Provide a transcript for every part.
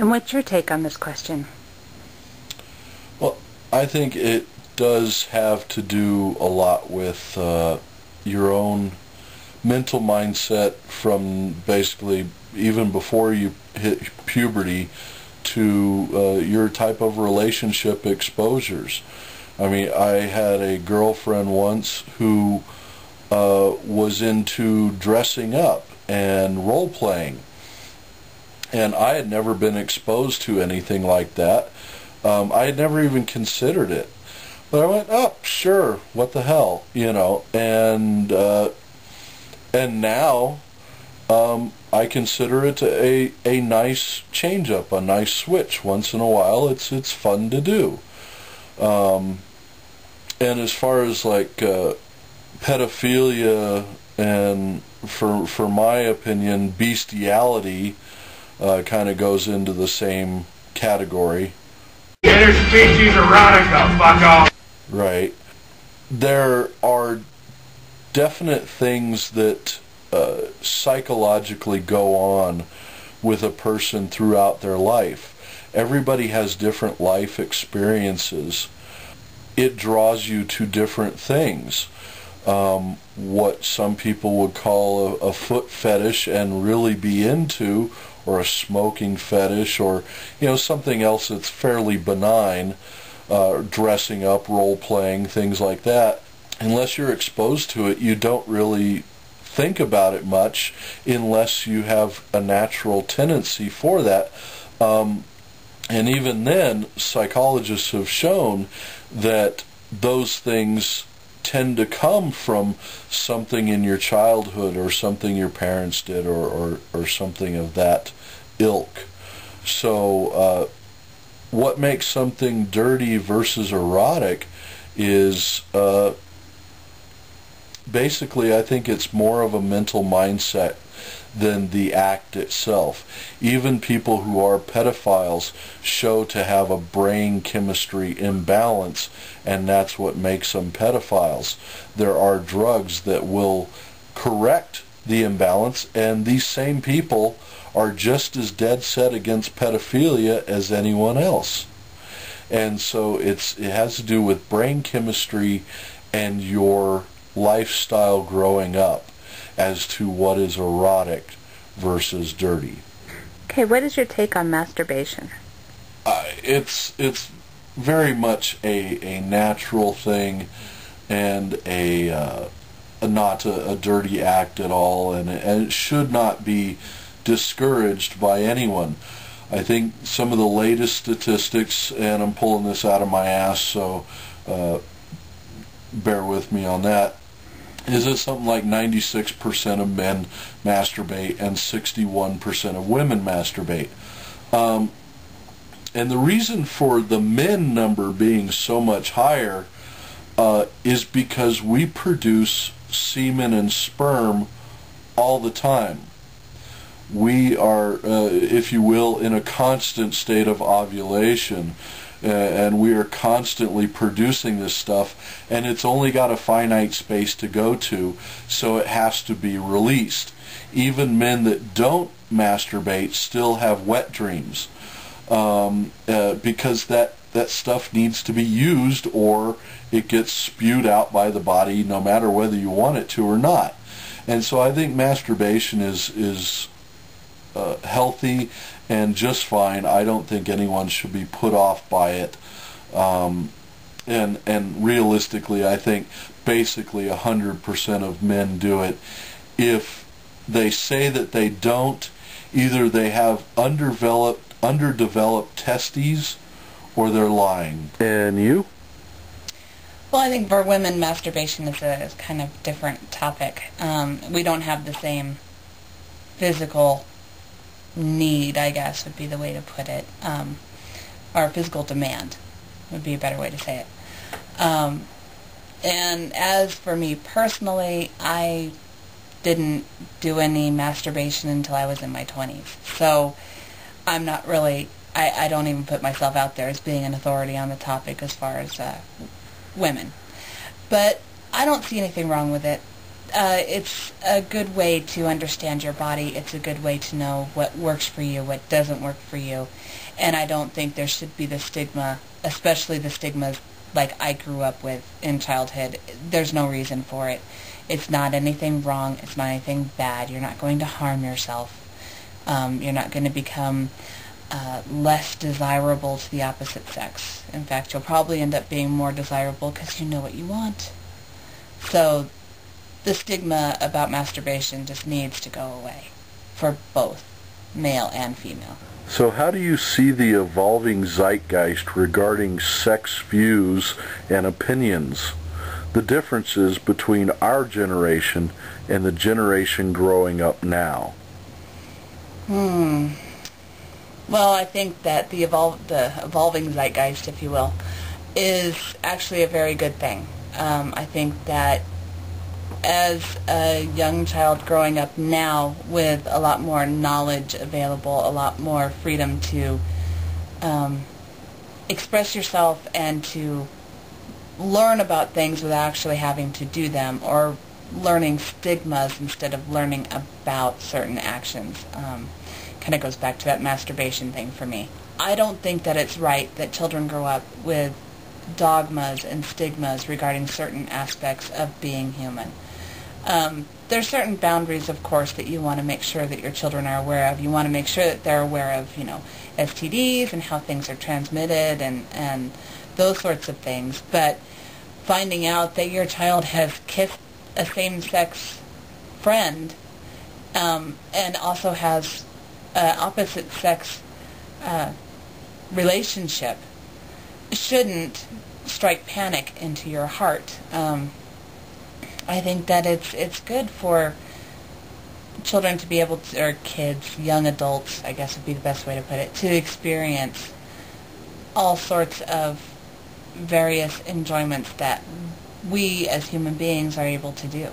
And what's your take on this question? Well, I think it does have to do a lot with your own mental mindset from basically even before you hit puberty to your type of relationship exposures. I mean, I had a girlfriend once who was into dressing up and role-playing, and I had never been exposed to anything like that. I had never even considered it. But I went, oh, sure, what the hell, you know, and now I consider it a nice change-up, a nice switch. Once in a while, it's fun to do. And as far as like pedophilia and, for my opinion, bestiality kind of goes into the same category. Interspecies erotica, fuck off. Right. There are definite things that psychologically go on with a person throughout their life. Everybody has different life experiences. It draws you to different things. What some people would call a foot fetish and really be into, or a smoking fetish, or something else that's fairly benign, dressing up, role-playing, things like that. Unless you're exposed to it, you don't really think about it much unless you have a natural tendency for that. And even then, psychologists have shown that those things tend to come from something in your childhood or something your parents did or something of that ilk. So what makes something dirty versus erotic is basically, I think it's more of a mental mindset than the act itself. Even people who are pedophiles show to have a brain chemistry imbalance, and that's what makes them pedophiles. There are drugs that will correct the imbalance, and these same people are just as dead set against pedophilia as anyone else. And so it has to do with brain chemistry and your lifestyle growing up as to what is erotic versus dirty. Okay, what is your take on masturbation? It's very much a natural thing and not a dirty act at all, and it should not be discouraged by anyone. I think some of the latest statistics, and I'm pulling this out of my ass, so bear with me on that, is that something like 96% of men masturbate and 61% of women masturbate. And the reason for the men number being so much higher is because we produce semen and sperm all the time. We are, if you will, in a constant state of ovulation. And we are constantly producing this stuff, and it's only got a finite space to go to, so it has to be released. Even men that don't masturbate still have wet dreams, because that stuff needs to be used, or it gets spewed out by the body no matter whether you want it to or not. And so I think masturbation is healthy and just fine. I don't think anyone should be put off by it. And realistically, I think basically 100% of men do it. If they say that they don't, either they have underdeveloped testes, or they're lying. And you? Well, I think for women, masturbation is a kind of different topic. We don't have the same physical need, I guess, would be the way to put it. Or physical demand would be a better way to say it. And as for me personally, I didn't do any masturbation until I was in my 20s. So I'm not really, I don't even put myself out there as being an authority on the topic as far as women. But I don't see anything wrong with it. It's a good way to understand your body. It's a good way to know what works for you, what doesn't work for you. And I don't think there should be the stigma, especially the stigmas like I grew up with in childhood. There's no reason for it. It's not anything wrong. It's not anything bad. You're not going to harm yourself. You're not going to become less desirable to the opposite sex. In fact, you'll probably end up being more desirable because you know what you want. So the stigma about masturbation just needs to go away for both male and female. So how do you see the evolving zeitgeist regarding sex views and opinions? The differences between our generation and the generation growing up now? Well, I think that the evolving zeitgeist, if you will, is actually a very good thing. I think that as a young child growing up now with a lot more knowledge available, a lot more freedom to express yourself and to learn about things without actually having to do them, or learning stigmas instead of learning about certain actions. Kind of goes back to that masturbation thing for me. I don't think that it's right that children grow up with dogmas and stigmas regarding certain aspects of being human. There's certain boundaries, of course, that you want to make sure that your children are aware of. You want to make sure that they're aware of, STDs and how things are transmitted and those sorts of things. But finding out that your child has kissed a same-sex friend and also has an opposite-sex relationship shouldn't strike panic into your heart. I think that it's good for children to be able to, or kids, young adults, I guess would be the best way to put it, to experience all sorts of various enjoyments that we as human beings are able to do.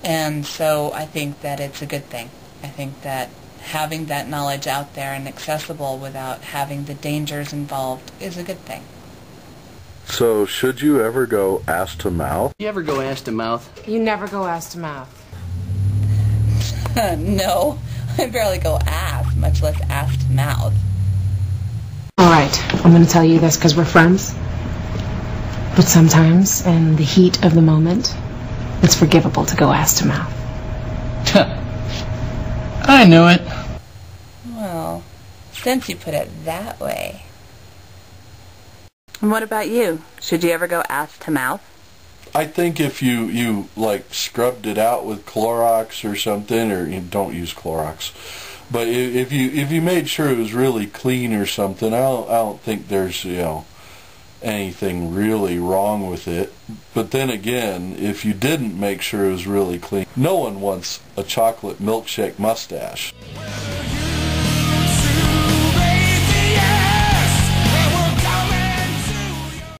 And so I think that it's a good thing. I think that having that knowledge out there and accessible without having the dangers involved is a good thing. So, should you ever go ass to mouth? You ever go ass to mouth? You never go ass to mouth. No, I barely go ass, much less ass to mouth. Alright, I'm going to tell you this because we're friends. But sometimes, in the heat of the moment, it's forgivable to go ass to mouth. I knew it. Well, since you put it that way. And what about you? Should you ever go ass to mouth? I think if you like scrubbed it out with Clorox or something, or don't use Clorox, but if you made sure it was really clean or something, I don't think there's anything really wrong with it. But then again, if you didn't make sure it was really clean, no one wants a chocolate milkshake mustache.